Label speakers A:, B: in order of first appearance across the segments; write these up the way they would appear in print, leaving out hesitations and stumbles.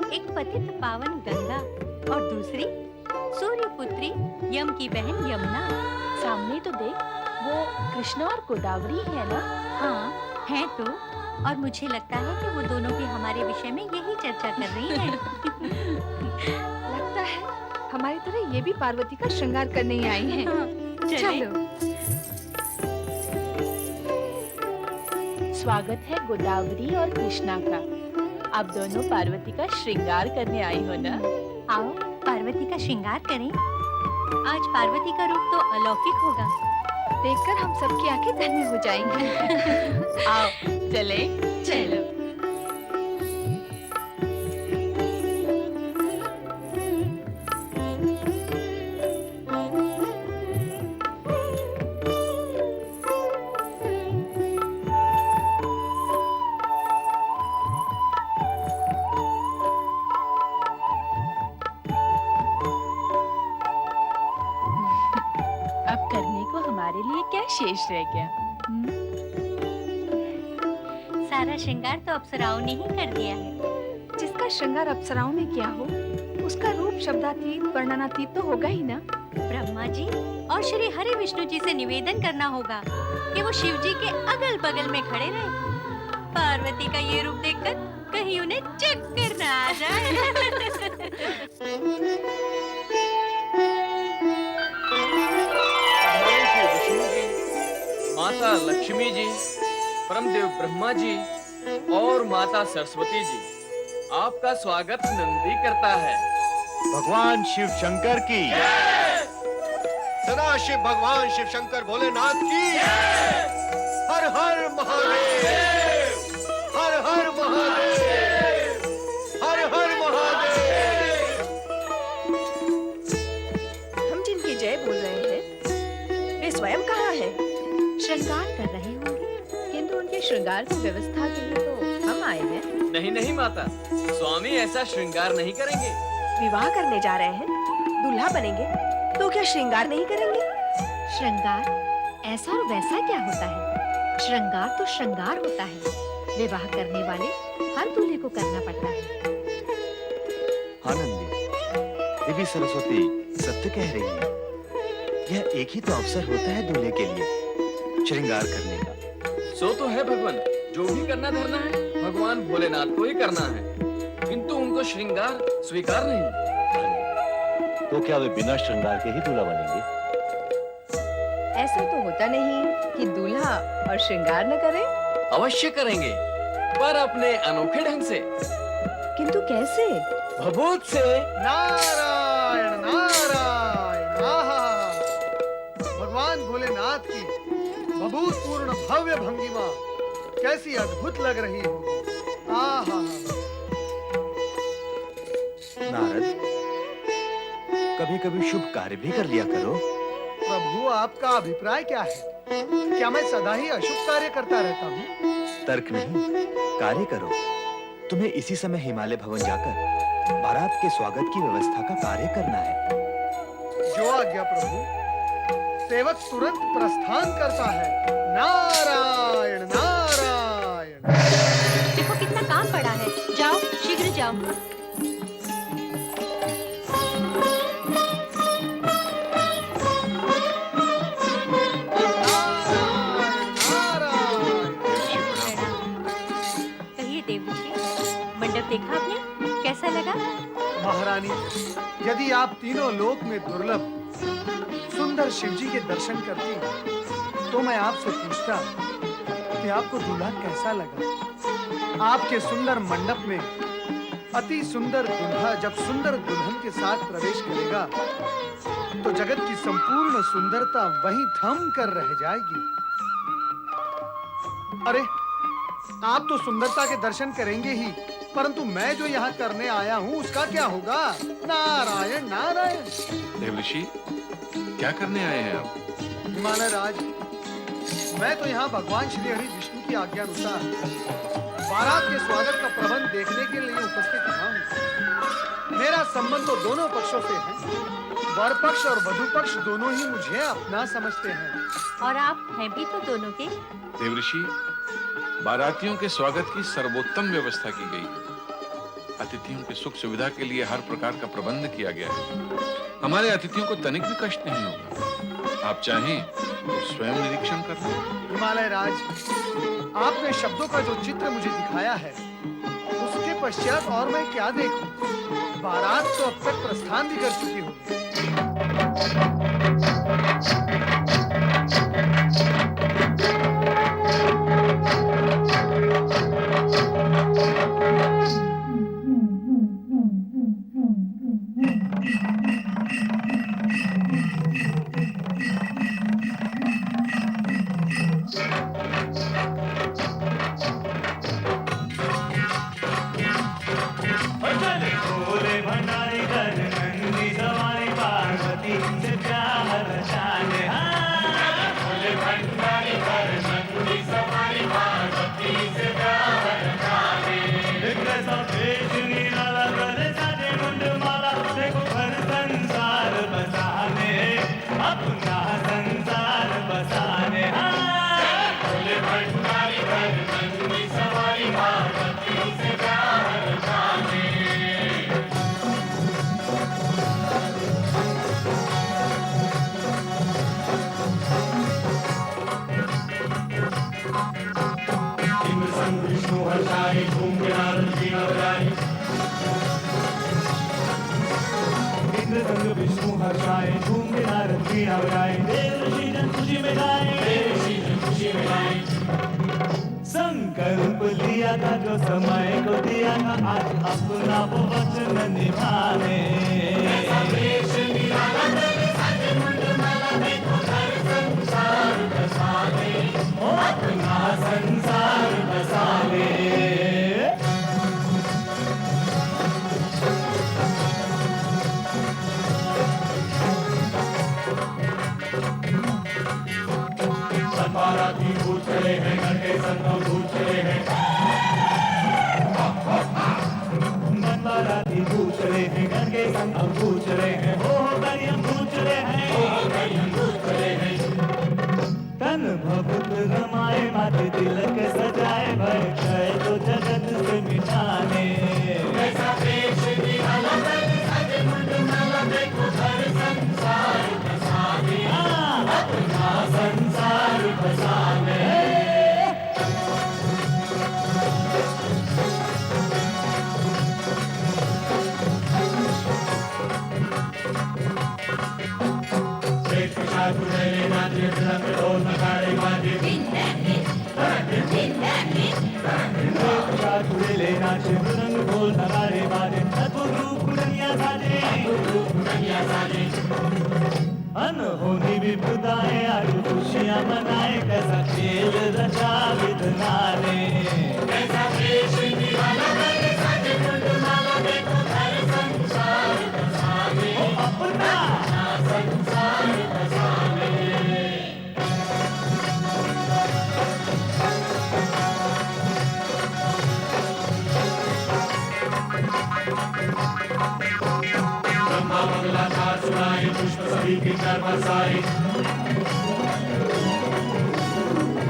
A: एक पतित पावन गंगा और दूसरी सूर्य पुत्री यम की बहन यमुना।
B: सामने तो देख, वो कृष्णा और गोदावरी है ना?
A: हाँ है तो, और मुझे लगता है कि वो दोनों भी हमारे विषय में यही चर्चा कर रही हैं।
B: लगता है हमारी तरह ये भी पार्वती का श्रृंगार करने ही आई हैं। चलो। स्वागत है गोदावरी और कृष्णा का। आप दोनों पार्वती का श्रृंगार करने आई हो ना?
A: आओ पार्वती का श्रृंगार करें। आज पार्वती का रूप तो अलौकिक होगा।
B: देखकर हम सबकी आंखें धन्य हो जाएंगी। आओ चले।
A: चलो।
B: अब करने को हमारे लिए क्या शेष रह गया?
A: सारा श्रृंगार तो अप्सराओं ने ही कर दिया है।
B: जिसका श्रृंगार अप्सराओं ने किया हो, उसका रूप शब्दातीत वर्णनातीत तो होगा ही ना।
A: ब्रह्मा जी और श्री हरि विष्णु जी से निवेदन करना होगा कि वो शिव जी के अगल बगल में खड़े रहे। पार्वती का ये रूप देखकर कहीं उन्हें चक्कर न आ जाए।
C: माता लक्ष्मी जी, परमदेव ब्रह्मा जी और माता सरस्वती जी, आपका स्वागत नंदी करता है।
D: भगवान शिव शंकर की
E: सदा शिव भगवान शिव शंकर भोलेनाथ की हर हर महादेव, हर हर महादेव, हर हर महादेव।
F: हम जिनकी जय बोल रहे हैं, वे स्वयं कहाँ हैं?
B: श्रृंगार कर रहे होंगे, किंतु उनके श्रृंगार की व्यवस्था के लिए तो हम आए हैं।
C: नहीं नहीं माता, स्वामी ऐसा श्रृंगार नहीं करेंगे।
F: विवाह करने जा रहे हैं, दूल्हा बनेंगे, तो क्या श्रृंगार नहीं करेंगे?
A: श्रृंगार ऐसा और वैसा क्या होता है? श्रृंगार तो श्रृंगार होता है। विवाह करने वाले हर दूल्हे को करना पड़ता है।
D: हाँ नंदी, देवी सरस्वती सत्य कह रही है। यह एक ही तो अवसर होता है दूल्हे के लिए श्रृंगार करने का।
C: सो तो है भगवान, जो भी करना धरना है भगवान भोलेनाथ को ही करना है, किंतु उनको श्रृंगार स्वीकार नहीं।
D: तो क्या वे बिना श्रृंगार के ही दूल्हा बनेंगे?
F: ऐसा तो होता नहीं कि दूल्हा और श्रृंगार न करे।
C: अवश्य करेंगे, पर अपने अनोखे ढंग से।
F: किंतु कैसे?
C: भभूत से।
E: नारायण नारायण, आहा, भगवान भोलेनाथ की भभूतपूर्ण भव्य भंगिमा कैसी अद्भुत लग रही होगी। आहा।
D: नारद, कभी कभी शुभ कार्य भी कर लिया करो।
E: प्रभु, आपका अभिप्राय क्या है? क्या मैं सदा ही अशुभ कार्य करता रहता हूँ?
D: तर्क नहीं, कार्य करो। तुम्हें इसी समय हिमालय भवन जाकर बारात के स्वागत की व्यवस्था का कार्य करना है।
E: जो आज्ञा प्रभु। सेवक तुरंत प्रस्थान करता है। नारायण नारायण।
A: देखो कितना काम पड़ा है। जाओ शीघ्र जाओ। कहिए देवऋषि, मंडप देखा आपने? कैसा लगा?
E: महारानी, यदि आप तीनों लोक में दुर्लभ सुंदर शिवजी के दर्शन करती तो मैं आपसे पूछता कि आपको दूल्हा कैसा लगा। आपके सुंदर मंडप में अति सुंदर दूल्हा जब सुंदर दुल्हन के साथ प्रवेश करेगा तो जगत की संपूर्ण सुंदरता वहीं थम कर रह जाएगी। अरे, आप तो सुंदरता के दर्शन करेंगे ही, परंतु मैं जो यहाँ करने आया हूँ उसका क्या होगा? नारायण नारायण।
G: देवऋषि, क्या करने आए हैं आप?
E: हिमालय राज, मैं तो यहाँ भगवान श्री हरि विष्णु की आज्ञा अनुसार बारात के स्वागत का प्रबंध देखने के लिए उपस्थित हुआ हूँ। मेरा संबंध तो दोनों पक्षों से है। वर पक्ष और वधु पक्ष दोनों ही मुझे अपना समझते हैं।
A: और आप हैं भी तो दोनों के।
G: देवऋषि, बारातियों के स्वागत की सर्वोत्तम व्यवस्था की गई है। अतिथियों की सुख सुविधा के लिए हर प्रकार का प्रबंध किया गया है। हमारे अतिथियों को तनिक भी कष्ट नहीं होगा। आप चाहें तो स्वयं निरीक्षण कर लें।
E: हिमालय राज, आपने शब्दों का जो चित्र मुझे दिखाया है, उसके पश्चात और मैं क्या देखूं? बारात तो अब तक प्रस्थान भी कर चुकी होगी।
H: भोले भंडारी कर नंदी सवारी पार्वती से प्यार शाने। भोले भंडारी कर नंदी सवारी पार्वती से प्यार शाने। कैसा भेष निराला करे साजे मुंडमाला, देखो घर संसार बसाने, अपना संसार बसाने। भोले भंडारी कर नंदी सवारी पार्वती से प्यार शाने। इंद्र संग विष्णु हर्षाई धूम के नारद वीणा बजाई। इंद्र संग विष्णु हर्षाई धूम के नारद वीणा बजाई। देव ऋषि जन खुशी में गाए, देव ऋषि जन खुशी में गाए। संकल्प लिया था जो समय को दिया था, आज अपना वो वचन निभाने। ऐसा वेश निराला करे साजे मुंडमाला, देखो घर संसार बसाने, ओ अपना संसार बसाने। बाराती भूत चले हैं, घर के संगम भूत चले हैं। बाराती भूत चले हैं, घर के संगम भूत चले हैं। हो करियम भूत चले हैं, हो करियम भूत चले हैं। तन भभूत रमाए, माथे तिलक सजाए, भय क्षय तो जगत से मिटाने। ऐसा वेश निराला करे साजे मुंडमाला, देखो घर संसार बसाने, अपना संसार बसाने। नाचे रंग ढोल नगाड़े बाजे, ले नाचे रंग ढोल नगाड़े बाजे। अद्भुत रूप दुनिया साजे, दुनिया साजे। अनहोनी विपदाएं आयु खुशियां मनाए, कैसा खेल रचा विधना ने। कैसा वेश निराला करे साजे मुंडमाला, देखो घर संसार बसाने, ओ अपना संसार बसाने। ब्रह्मा मंगलाचार सुनाए, पुष्प सभी की कर बरसाए।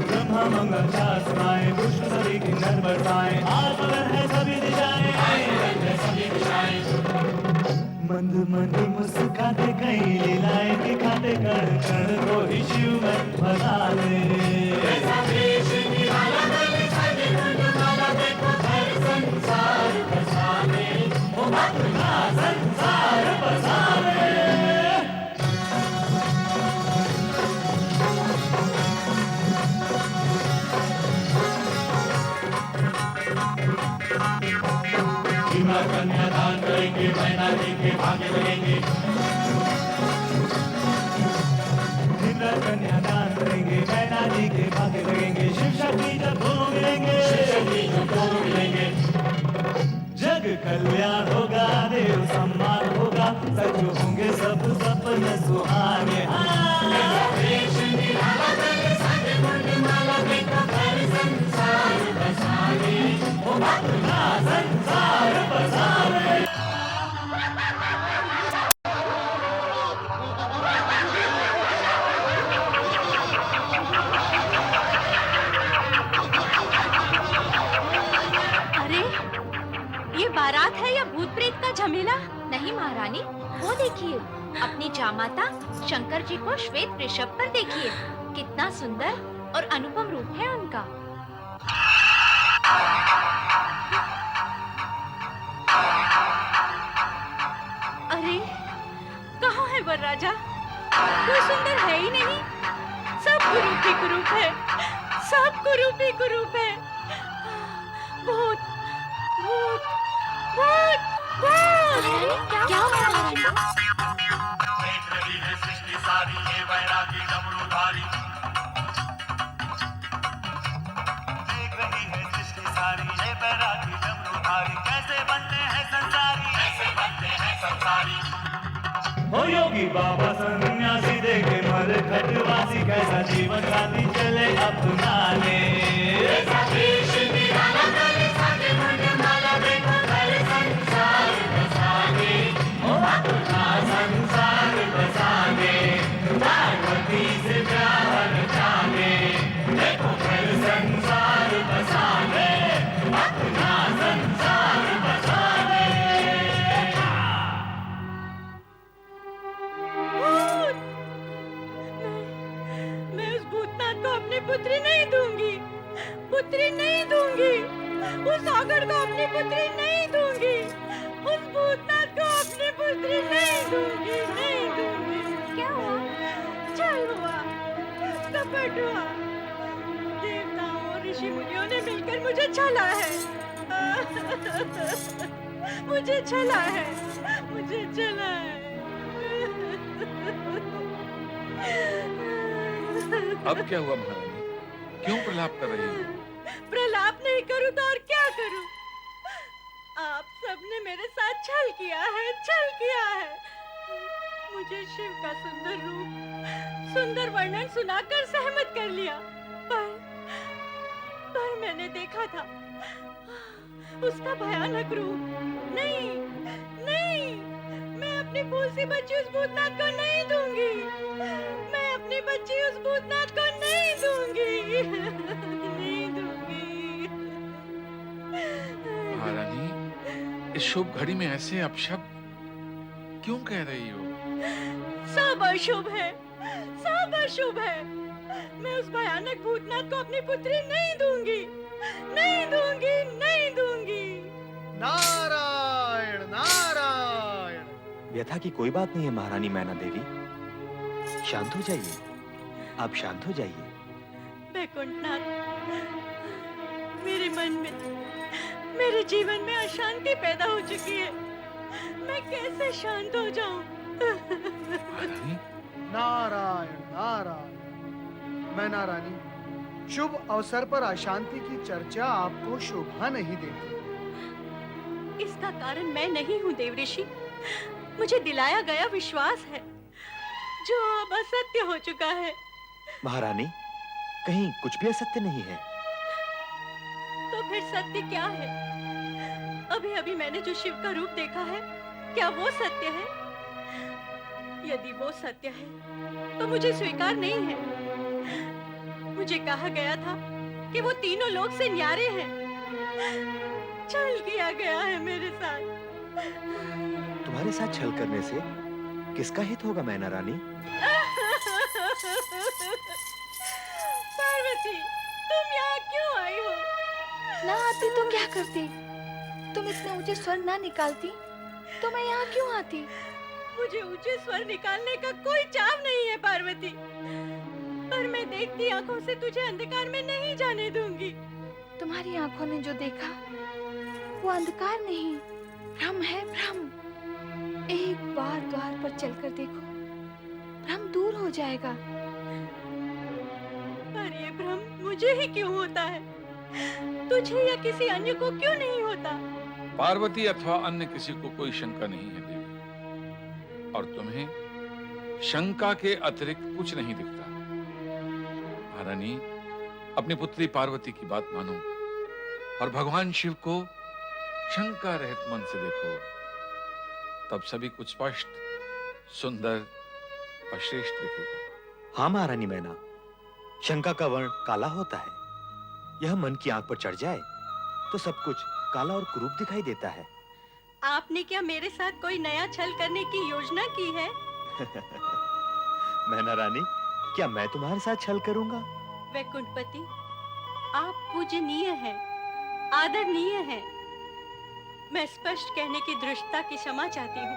H: ब्रह्मा मंगलाचार सुनाए, पुष्प सभी की कर बरसाए। आर मगन है सभी दिशाएं, सभी दिशाएं। मंद मंद मुस्काते कई लीलाएं दिखाते, कण कण को ही शिव में बनाने। ऐसा वेश निराला करे साजे मुंडमाला, देखो घर संसार बसाने, ओ अपना संसार बसाने। भीमा कन्यादान करेंगे, मैना जी के भागे लगेंगे। भीमा कन्यादान करेंगे, मैना जी के भागे लगेंगे। शिव शक्ति जब दोनों मिलेंगे, शिव शक्ति जब दोनों मिलेंगे। जग कल्याण होगा, देव सम्मान होगा, सच होंगे सब सपने सुहाने। वेश निराला करे साजे मुंडमाला, देखो घर संसार बसाने, ओ अपना संसार बसाने।
A: अरे ये बारात है का झमेला?
B: नहीं महारानी, वो देखिए, अपनी जामाता शंकर जी को श्वेत वृषभ पर देखिए, कितना सुंदर और अनुपम रूप है उनका।
A: अरे कहाँ है वर राजा? कोई सुंदर है ही नहीं। सब कुरूप ही कुरूप है, सब कुरूप ही कुरूप है। भूत भूत भूत भूत।
B: क्या हुआ महारानी?
H: देख रही है सृष्टि सारी ये वैरागी डमरूधारी। देख रही है सृष्टि सारी ये वैरागी डमरूधारी। कैसे बनते हैं संसारी, कैसे बनते हैं संसारी। हो योगी बाबा सन्यासी देखे मर खटवासी, कैसा जीवन साथी चले अपना ले। ऐसा देश निराला करे साथे मंडमाला, देखो घर संसार बसाने, ओ अपना संसार बसाने। पार्वती से प्यार रचाने, देखो घर संसार बसाने, अपना संसार बसाने।
A: भूत! मैं उस भूतनाथ को अपनी पुत्री नहीं दूंगी, पुत्री नहीं दूंगी। उस सागर को अपनी पुत्री नहीं दूंगी, उस भूतनाथ को अपनी पुत्री नहीं दूंगी, नहीं दूंगी। क्या हुआ? छल हुआ, कपट हुआ। देवताओं और ऋषि मुनियों ने मिलकर मुझे छला है। मुझे छला है, मुझे छला है।
G: अब क्या हुआ महारानी? क्यों प्रलाप कर रही हो?
A: प्रलाप नहीं करूं तो और क्या करूं? आप सबने मेरे साथ छल किया है, छल किया है। मुझे शिव का सुंदर रूप, सुंदर वर्णन सुनाकर सहमत कर लिया, पर मैंने देखा था उसका भयानक रूप। नहीं, नहीं, मैं अपनी फूल सी बच्ची उस भूतनाथ को नहीं दूंगी। मैं अपनी बच्ची उस भूतनाथ को नहीं दूंगी, नहीं दूंगी।
G: महारानी, इस शुभ घड़ी में ऐसे अपशब्द क्यों कह रही हो?
A: सब अशुभ है, सब अशुभ है। मैं उस भयानक भूतनाथ को अपनी पुत्री नहीं दूंगी, नहीं दूंगी, नहीं दूंगी।
E: नारायण नारायण।
D: व्यथा की कोई बात नहीं है महारानी मैना देवी, शांत हो जाइए, आप शांत हो जाइए।
A: वैकुंठनाथ, मेरे मन में, मेरे जीवन में अशांति पैदा हो चुकी है। मैं कैसे शांत हो जाऊं?
G: महारानी,
E: नारायण नारायण। मैना रानी, शुभ अवसर पर अशांति की चर्चा आपको शोभा नहीं देती।
A: इसका कारण मैं नहीं हूँ देवऋषि। मुझे दिलाया गया विश्वास है जो अब असत्य हो चुका है।
D: महारानी, कहीं कुछ भी असत्य नहीं है।
A: तो फिर सत्य क्या है? अभी अभी मैंने जो शिव का रूप देखा है, क्या वो सत्य है? यदि वो सत्य है तो मुझे स्वीकार नहीं है। मुझे कहा गया था कि वो तीनों लोक से न्यारे हैं। छल किया गया है मेरे साथ।
D: तुम्हारे साथ छल करने से किसका हित होगा मैना रानी?
A: पार्वती, तुम यहाँ क्यों आई हो?
B: ना आती तो क्या करती? तुम इतने ऊंचे स्वर ना निकालती तो मैं यहाँ क्यों आती?
A: मुझे ऊंचे स्वर निकालने का कोई चाव नहीं है पार्वती, पर मैं देखती आंखों से तुझे अंधकार में नहीं जाने दूंगी।
B: तुम्हारी आंखों ने जो देखा वो अंधकार नहीं, भ्रम है, भ्रम। एक बार द्वार पर चलकर देखो, भ्रम दूर हो जाएगा।
A: पर ये भ्रम मुझे ही क्यों होता है? तुझे या किसी अन्य को क्यों नहीं होता?
G: पार्वती अथवा अन्य किसी को कोई शंका नहीं है देवी, और तुम्हें शंका के अतिरिक्त कुछ नहीं दिखता। महारानी, अपनी पुत्री पार्वती की बात मानो और भगवान शिव को शंका रहित मन से देखो, तब सभी कुछ स्पष्ट, सुंदर और श्रेष्ठ दिखेगा।
D: हाँ महारानी मैना, शंका का वर्ण काला होता है। यह मन की आंख पर चढ़ जाए तो सब कुछ काला और कुरूप दिखाई देता है।
A: आपने क्या मेरे साथ कोई नया छल करने की योजना की है?
D: मैना रानी, क्या मैं तुम्हारे साथ छल करूंगा?
A: वैकुंठपति, आप पूजनीय हैं, आदरणीय हैं। मैं स्पष्ट कहने की दृष्टता की क्षमा चाहती हूँ,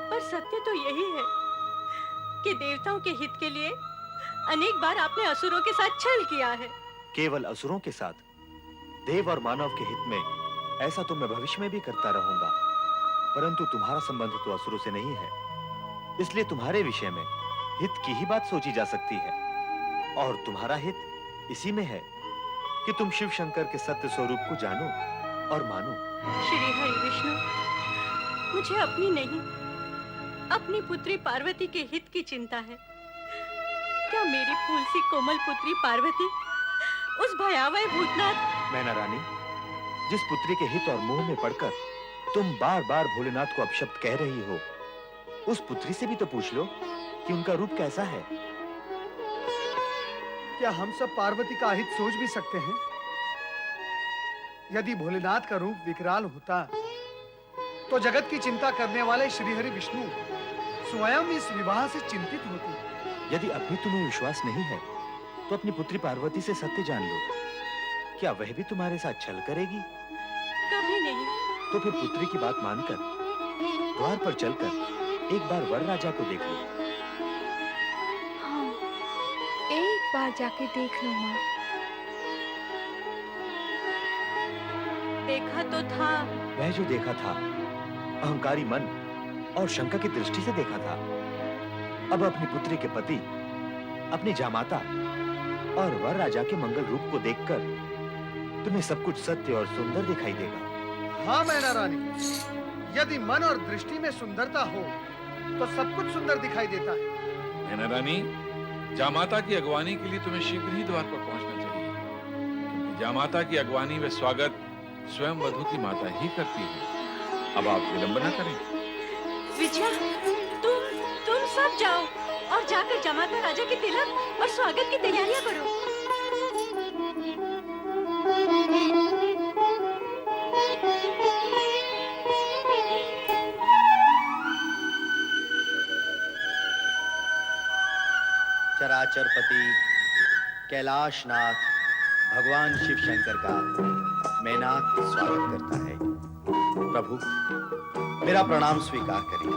A: पर सत्य तो यही है कि देवताओं के हित के लिए अनेक बार आपने असुरों के साथ छल किया है।
D: केवल असुरों के साथ? देव और मानव के हित में ऐसा तो मैं भविष्य में भी करता रहूंगा, परंतु तुम्हारा संबंध तो असुरों से नहीं है, इसलिए तुम्हारे विषय में हित की ही बात सोची जा सकती है। और तुम्हारा हित इसी में है कि तुम शिव शंकर के सत्य स्वरूप को जानो और मानो।
A: श्री हरि विष्णु, मुझे अपनी नहीं, अपनी पुत्री पार्वती के हित की चिंता है। क्या मेरी फूल सी कोमल पुत्री पार्वती उस भयावह भूतनाथ।
D: मैना रानी, जिस पुत्री के हित और मोह में पड़कर तुम बार-बार भोलेनाथ को अपशब्द कह रही हो, उस पुत्री से भी तो पूछ लो कि उनका रूप कैसा है।
E: क्या हम सब पार्वती का हित सोच भी सकते हैं? यदि भोलेनाथ का रूप विकराल होता तो जगत की चिंता करने वाले श्री हरि विष्णु स्वयं इस विवाह से चिंतित होते।
D: यदि अब भी तुम्हें विश्वास नहीं है तो अपनी पुत्री पार्वती से सत्य जान लो। क्या वह भी तुम्हारे साथ छल करेगी?
A: कभी नहीं।
D: तो फिर पुत्री की बात मानकर द्वार पर चलकर एक बार वर राजा को देख लो।
B: हाँ, एक बार जाके देख लो माँ।
A: देखा तो था।
D: वह जो देखा था अहंकारी मन और शंका की दृष्टि से देखा था। अब अपनी पुत्री के पति, अपनी जामाता और वर राजा के मंगल रूप को देखकर तुम्हें सब कुछ सत्य और सुंदर दिखाई देगा।
E: हाँ मैना रानी, यदि मन और दृष्टि में सुंदरता हो तो सब कुछ सुंदर दिखाई देता है।
G: मैना रानी, जामाता की अगवानी के लिए तुम्हें शीघ्र ही द्वार पर पहुंचना चाहिए, क्योंकि जामाता की अगवानी व स्वागत स्वयं वधू की माता ही करती है। अब आप विलंब न करें।
A: विजया, तुम सब जाओ और जाकर जमाता राजा के तिलक और स्वागत की तैयारियां करो।
I: चराचरपति कैलाशनाथ भगवान शिव शंकर का मैनाक स्वागत करता है। प्रभु, मेरा प्रणाम स्वीकार करिए।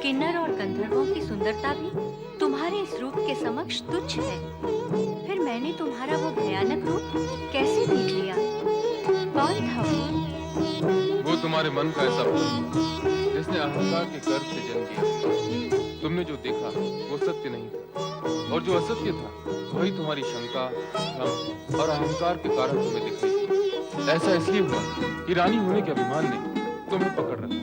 A: किन्नर और गंधर्वों की सुंदरता भी तुम्हारे इस रूप के समक्ष तुच्छ है। फिर मैंने तुम्हारा वो भयानक रूप कैसे देख लिया? कौन था
C: वो तुम्हारे मन का ऐसा भ्रम जिसने अहंकार के गर्भ से जन्म लिया। तुमने जो देखा वो सत्य नहीं था, और जो असत्य था वही तुम्हारी शंका, भ्रम और अहंकार के कारण तुम्हें दिखाई दी। ऐसा इसलिए हुआ कि रानी होने के अभिमान ने तुम्हें पकड़ रखा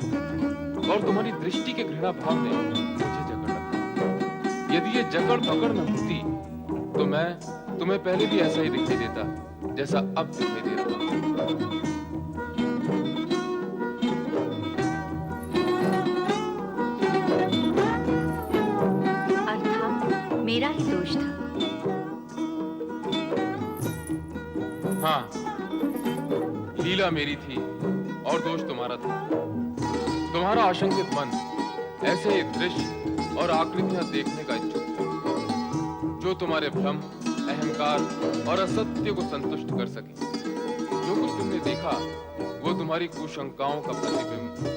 C: और तुम्हारी दृष्टि के घृणा भाव ने मुझे जकड़ रखा। यदि ये जकड़ पकड़ न होती तो मैं तुम्हें पहले भी ऐसा ही दिखाई देता जैसा अब दिखाई दे रहा है।
A: अर्थात मेरा ही दोष था।
C: हाँ, लीला मेरी थी और दोष तुम्हारा था। तुम्हारा आशंकित मन ऐसे ही दृश्य और आकृतियां देखने का इच्छुक था जो तुम्हारे भ्रम, अहंकार और असत्य को संतुष्ट कर सके। जो कुछ तुमने देखा वो तुम्हारी कुशंकाओं का प्रतिबिंब था।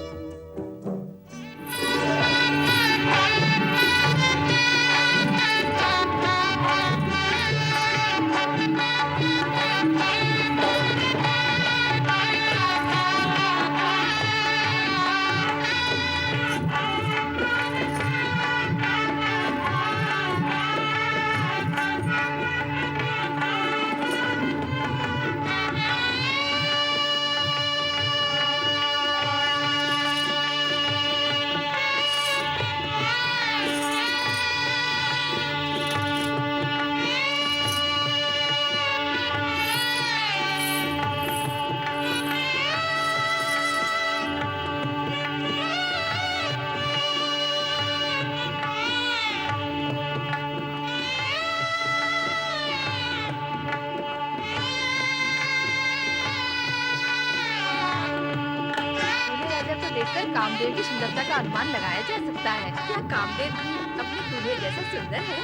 F: कामदेव की सुंदरता का अनुमान लगाया जा सकता है। क्या कामदेव भी अपने दूल्हे जैसा सुंदर है?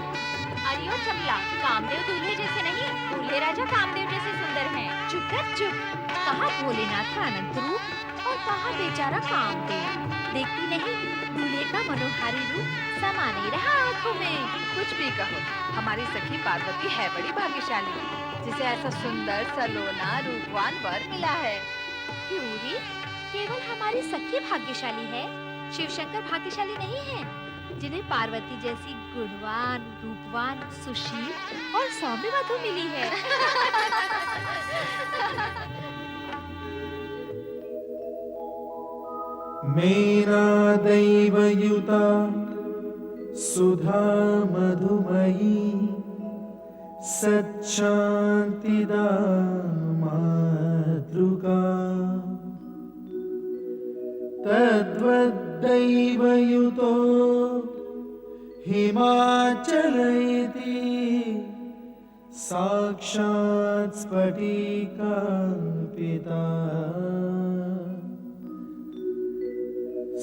A: अरे ओ चपला, कामदेव दूल्हे जैसे नहीं, दूल्हे राजा कामदेव जैसे सुंदर हैं।
B: चुप कर चुप। कहाँ भोलेनाथ का अनंत रूप और कहाँ बेचारा कामदेव। देखती नहीं, दूल्हे का मनोहारी रूप समा नहीं रहा आंखों में।
F: कुछ भी कहो, हमारी सखी पार्वती है बड़ी भाग्यशाली, जिसे ऐसा सुंदर सलोना रूपवान वर मिला है।
B: क्यों रे? केवल हमारी सखी भाग्यशाली है, शिव शंकर भाग्यशाली नहीं है, जिन्हें पार्वती जैसी गुणवान, रूपवान, सुशील और सौम्य वधू मिली है।
H: मेरा दैवयुता सुधा मधुमयी सच्चान्तिदा मातृका तद्वद्दैवयुतो हिमाचलयति साक्षात् स्फटिकाङ्किता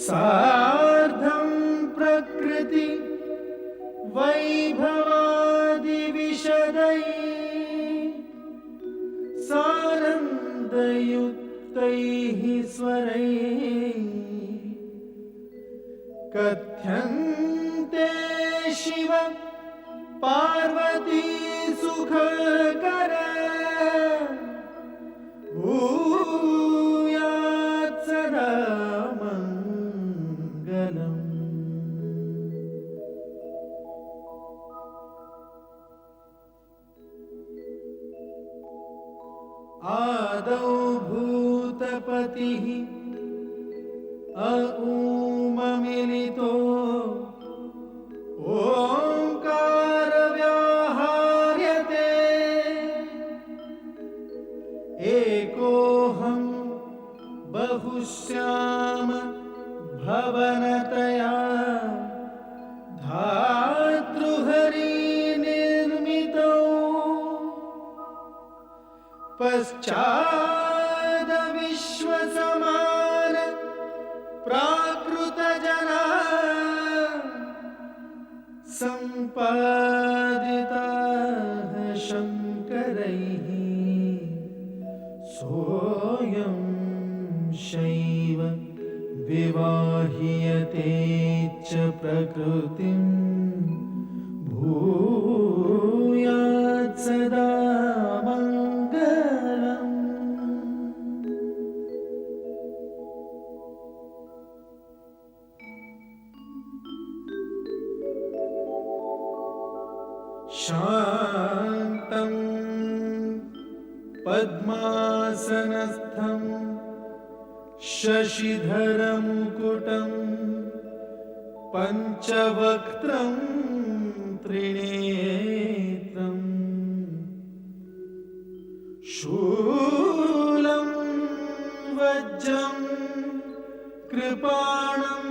H: सार्धं प्रकृति वैभवादिविशदै सानन्दयुक्तैः स्वरैः कथ्यन्ते शिव पार्वती सुखकर भूयात् सदा मङ्गलम्। आदौ भूतपतिः अऊममिलितो ओंकार व्याहार्यते एकोऽहं बहुश्याम भवनतया धातृहरि निर्मितौ पश्चाद विश्वसमान प्राकृतजना सम्पादिताः शङ्करैः सोऽयं शैव विवाह्यते च प्रकृतिं भूयात् सदा मङ्गलम्। शान्तं पद्मासनस्थं शशिधरमुकुटं पञ्चवक्त्रं त्रिनेत्रं शूलं वज्रं कृपाणं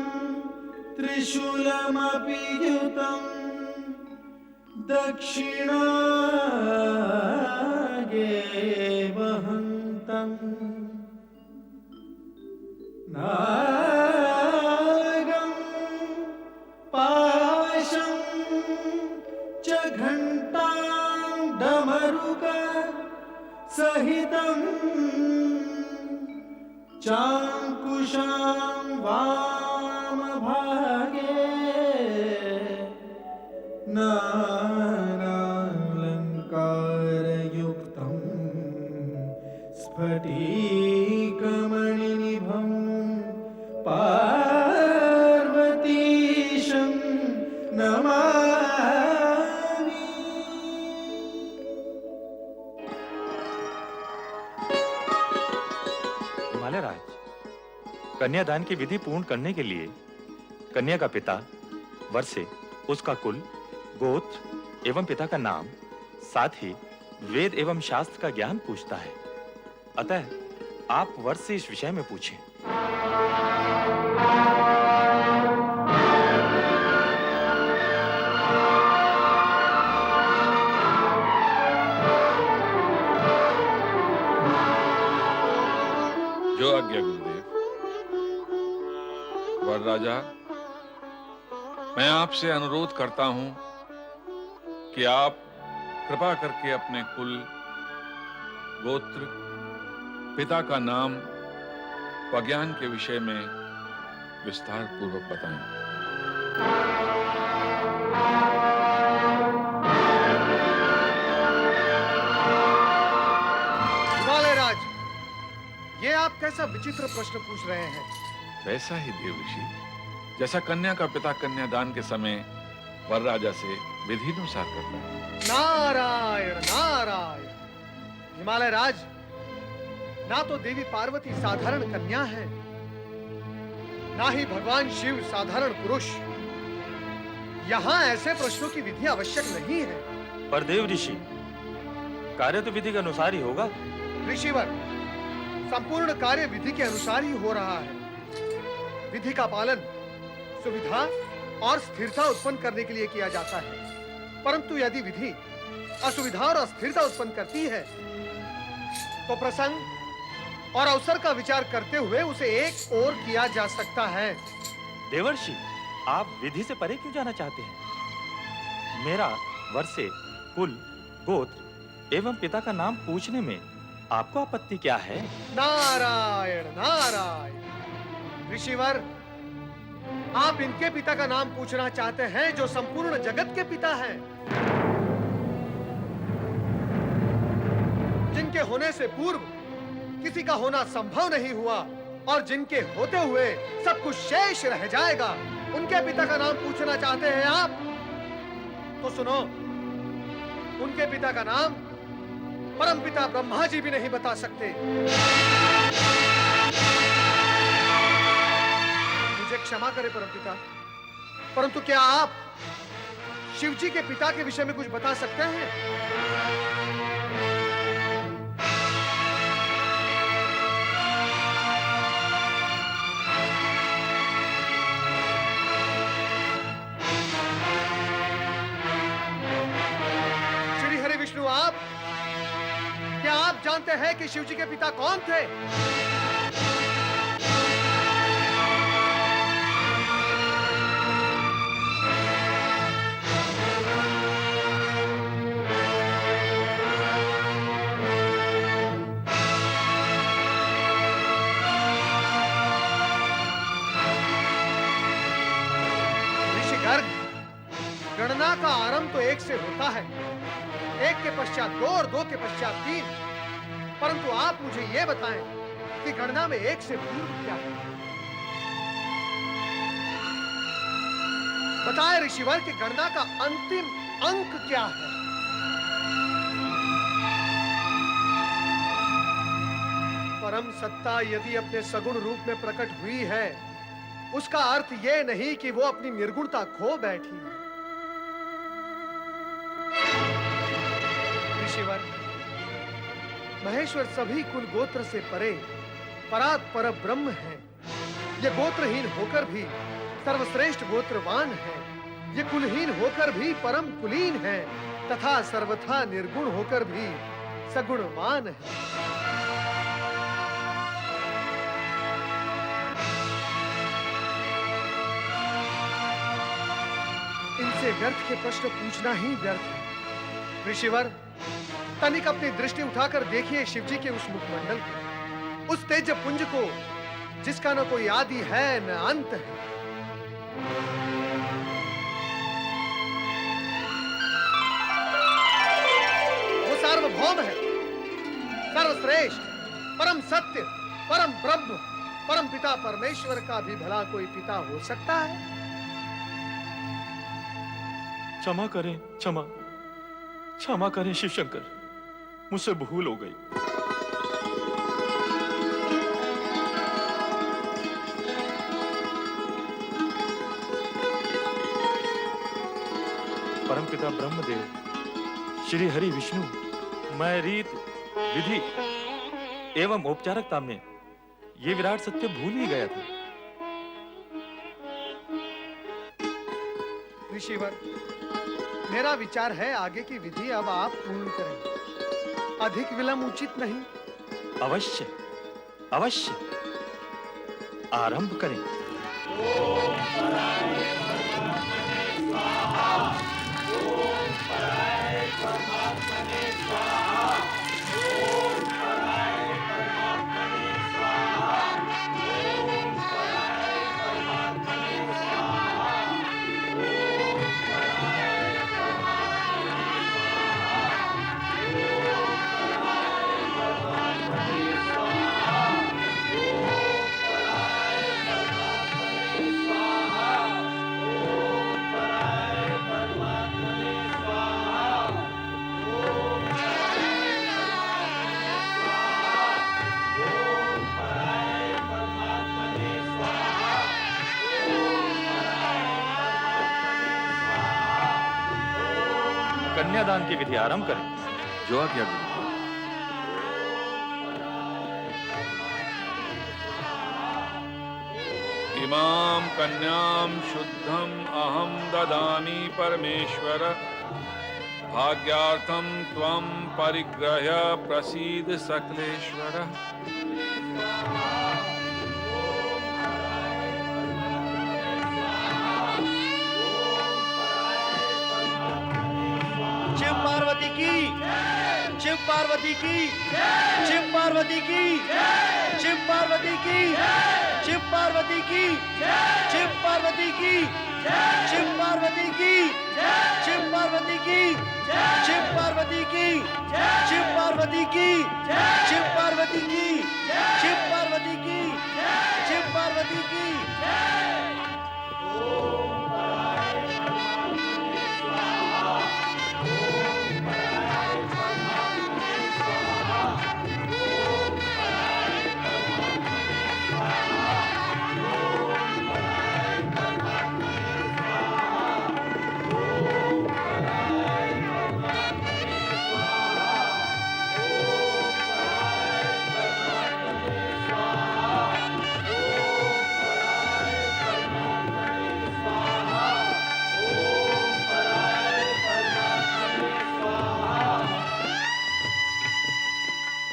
H: त्रिशूलमपि युतम् दक्षिणागे वहन्तम् नागं पाशं च घण्टां डमरुक सहितं चाङ्कुशां वामभागे नानालङ्कारयुक्तं स्फटिकमणिनिभं पार्वतीशं नमामि।
D: हिमालयराज, कन्यादान की विधि पूर्ण करने के लिए कन्या का पिता वर से उसका कुल, गोत्र एवं पिता का नाम, साथ ही वेद एवं शास्त्र का ज्ञान पूछता है। अतः आप वर से इस विषय में पूछें।
G: जो आज्ञा गुरुदेव। महाराजा, मैं आपसे अनुरोध करता हूं कि आप कृपा करके अपने कुल, गोत्र, पिता का नाम व ज्ञान के विषय में विस्तार पूर्वक बताएं।
E: ये आप कैसा विचित्र प्रश्न पूछ रहे हैं?
G: वैसा ही देव ऋषि, जैसा कन्या का पिता कन्यादान के समय वर राजा से विधि अनुसार करता है।
E: नारायण नारायण। हिमालय राज, ना तो देवी पार्वती साधारण कन्या है, ना ही भगवान शिव साधारण पुरुष। यहाँ ऐसे प्रश्नों की विधि आवश्यक नहीं है।
D: पर देव ऋषि, कार्य तो विधि के अनुसार ही होगा।
E: ऋषिवर, संपूर्ण कार्य विधि के अनुसार ही हो रहा है। विधि का पालन सुविधा और स्थिरता उत्पन्न करने के लिए किया जाता है, परंतु यदि विधि असुविधा और अस्थिरता उत्पन्न करती है तो प्रसंग और अवसर का विचार करते हुए उसे एक ओर किया जा सकता है।
D: देवर्षि, आप विधि से परे क्यों जाना चाहते हैं? मेरा वर्षे, कुल, गोत्र एवं पिता का नाम पूछने में आपको आपत्ति क्या है?
E: नारायण नारायण। ऋषिवर, आप इनके पिता का नाम पूछना चाहते हैं जो संपूर्ण जगत के पिता हैं, जिनके होने से पूर्व किसी का होना संभव नहीं हुआ और जिनके होते हुए सब कुछ शेष रह जाएगा। उनके पिता का नाम पूछना चाहते हैं आप? तो सुनो, उनके पिता का नाम परमपिता ब्रह्मा जी भी नहीं बता सकते। मुझे क्षमा करें परमपिता, परंतु क्या आप शिव जी के पिता के विषय में कुछ बता सकते हैं? श्री हरि विष्णु, क्या आप जानते हैं कि शिव जी के पिता कौन थे? ऋषि गर्ग, गणना का आरंभ तो एक से होता है, एक के पश्चात दो और दो के पश्चात तीन, परंतु आप मुझे यह बताएं कि गणना में एक से पूर्व क्या है? बताएं ऋषिवर कि गणना का अंतिम अंक क्या है? परम सत्ता यदि अपने सगुण रूप में प्रकट हुई है, उसका अर्थ यह नहीं कि वो अपनी निर्गुणता खो बैठी है। ऋषिवर, महेश्वर सभी कुल गोत्र से परे परात् पर ब्रह्म है। ये गोत्रहीन होकर भी सर्वश्रेष्ठ गोत्रवान है, ये कुलहीन होकर भी परम कुलीन है, तथा सर्वथा निर्गुण होकर भी सगुणवान है। इनसे व्यर्थ के प्रश्न पूछना ही व्यर्थ है। ऋषिवर, तनिक अपनी दृष्टि उठाकर देखिए शिव जी के उस मुखमंडल को, उस तेज पुंज को जिसका न कोई आदि है न अंत है। वो सार्वभौम है, सर्वश्रेष्ठ, परम सत्य, परम ब्रह्म, परम पिता परमेश्वर का भी भला कोई पिता हो सकता है?
D: क्षमा करें, क्षमा करें शिव शंकर, मुझसे भूल हो गई। परमपिता ब्रह्मदेव, श्री हरि विष्णु, मैं रीत, विधि एवं औपचारिकता में ये विराट सत्य भूल ही गया था।
E: ऋषिवर, मेरा विचार है आगे की विधि अब आप पूर्ण करें, अधिक विलंब उचित नहीं।
D: अवश्य, अवश्य, आरंभ करें। कन्यादान की विधि आरंभ करें।
G: जो आज्ञा गुरुदेव। इमाम कन्याम शुद्धम अहम ददामि परमेश्वर, भाग्यार्थम त्वं परिग्रह्य प्रसीद सकलेश्वर।
I: शिव पार्वती की, शिव पार्वती की, शिव पार्वती की, शिव पार्वती की, शिव पार्वती की, शिव पार्वती की, शिव पार्वती की, शिव पार्वती की, शिव पार्वती की, शिव पार्वती की, शिव पार्वती की, शिव पार्वती की, शिव पार्वती की।